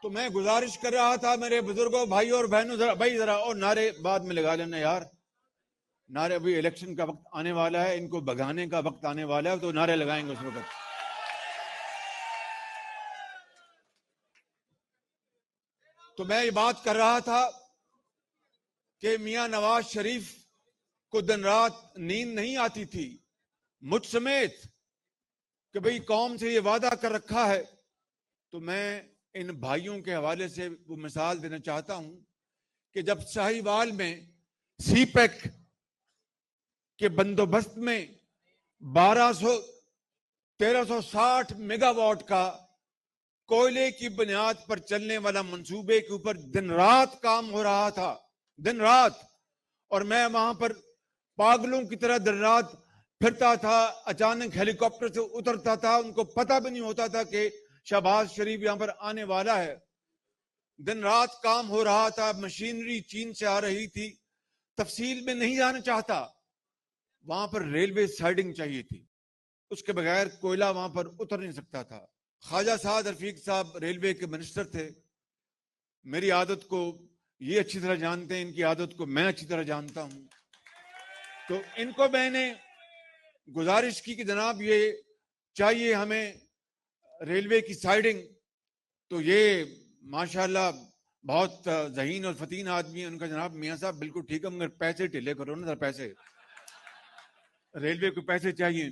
تو میں گزارش کر رہا تھا میرے بزرگوں بھائیوں اور بہنوں ذرا اور نعرے بعد میں لگا لینا یار. نعرے ابھی الیکشن کا وقت آنے والا ہے, ان کو بگانے کا وقت آنے والا ہے, تو نعرے لگائیں گے اس وقت. تو میں یہ بات کر رہا تھا کہ میاں نواز شریف کو دن رات نیند نہیں آتی تھی, مجھ سمیت, کہ بھئی قوم سے یہ وعدہ کر رکھا ہے. تو میں ان بھائیوں کے حوالے سے وہ مثال دینا چاہتا ہوں کہ جب ساہیوال میں سی پیک کے بندوبست میں 1360 میگا واٹ کا کوئلے کی بنیاد پر چلنے والا منصوبے کے اوپر دن رات کام ہو رہا تھا, دن رات, اور میں وہاں پر پاگلوں کی طرح دن رات پھرتا تھا, اچانک ہیلی کاپٹر سے اترتا تھا, ان کو پتہ بھی نہیں ہوتا تھا کہ شہباز شریف یہاں پر آنے والا ہے. دن رات کام ہو رہا تھا, مشینری چین سے آ رہی تھی. تفصیل میں نہیں جانا چاہتا, وہاں پر ریلوے سائڈنگ چاہیے تھی, اس کے بغیر کوئلہ وہاں پر اتر نہیں سکتا تھا. خواجہ سعد رفیق صاحب ریلوے کے منسٹر تھے. میری عادت کو یہ اچھی طرح جانتے ہیں, ان کی عادت کو میں اچھی طرح جانتا ہوں. تو ان کو میں نے گزارش کی کہ جناب یہ چاہیے ہمیں ریلوے کی سائڈنگ. تو یہ ماشاءاللہ بہت ذہین اور فتین آدمی ہیں. ان کا جناب میاں صاحب بالکل ٹھیک ہے, مگر پیسے ٹھیلے کرو نا, پیسے, ریلوے کو پیسے چاہیے.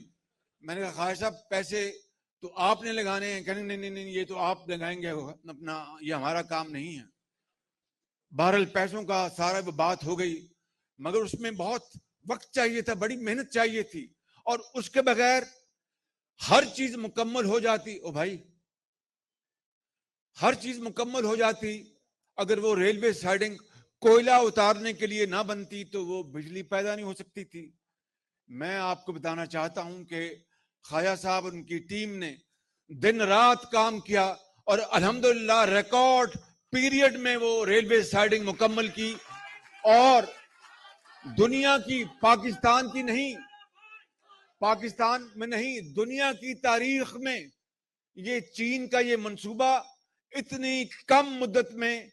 میں نے کہا خواجہ صاحب پیسے تو آپ نے لگانے ہیں. کہنے نہیں, یہ تو آپ لگائیں گے اپنا, یہ ہمارا کام نہیں ہے. بہرحال پیسوں کا سارا وہ بات ہو گئی, مگر اس میں بہت وقت چاہیے تھا, بڑی محنت چاہیے تھی, اور اس کے بغیر ہر چیز مکمل ہو جاتی. او بھائی, ہر چیز مکمل ہو جاتی, اگر وہ ریلوے سائڈنگ کوئلہ اتارنے کے لیے نہ بنتی تو وہ بجلی پیدا نہیں ہو سکتی تھی. میں آپ کو بتانا چاہتا ہوں کہ خواجہ صاحب ان کی ٹیم نے دن رات کام کیا, اور الحمدللہ ریکارڈ پیریڈ میں وہ ریلوے سائڈنگ مکمل کی. اور دنیا کی, پاکستان کی نہیں, پاکستان میں نہیں, دنیا کی تاریخ میں یہ چین کا یہ منصوبہ اتنی کم مدت میں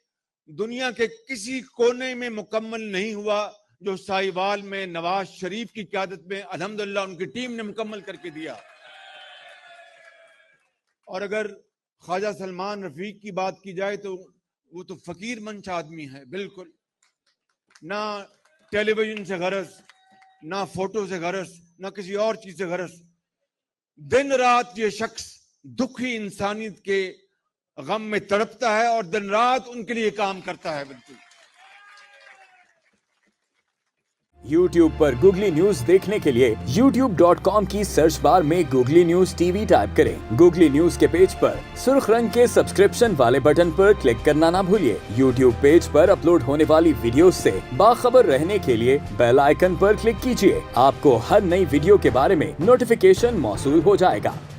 دنیا کے کسی کونے میں مکمل نہیں ہوا جو ساہیوال میں نواز شریف کی قیادت میں الحمدللہ ان کی ٹیم نے مکمل کر کے دیا. اور اگر خواجہ سلمان رفیق کی بات کی جائے تو وہ تو فقیر منش آدمی ہے, بالکل نہ ٹیلی ویژن سے غرض, نہ فوٹو سے غرض, نہ کسی اور چیز سے غرض. دن رات یہ شخص دکھی انسانیت کے غم میں تڑپتا ہے اور دن رات ان کے لیے کام کرتا ہے. بالکل یوٹیوب پر گوگلی نیوز دیکھنے کے لیے youtube.com کی سرچ بار میں googly news T V type کریں. گوگلی نیوز کے پیج پر سرخ رنگ کے سبسکرپشن والے بٹن پر کلک کرنا نہ بھولیے. یوٹیوب پیج پر اپلوڈ ہونے والی ویڈیوز سے باخبر رہنے کے لیے بیل آئیکن پر کلک کیجیے. آپ کو ہر نئی ویڈیو کے بارے میں نوٹیفیکیشن موصول ہو جائے گا.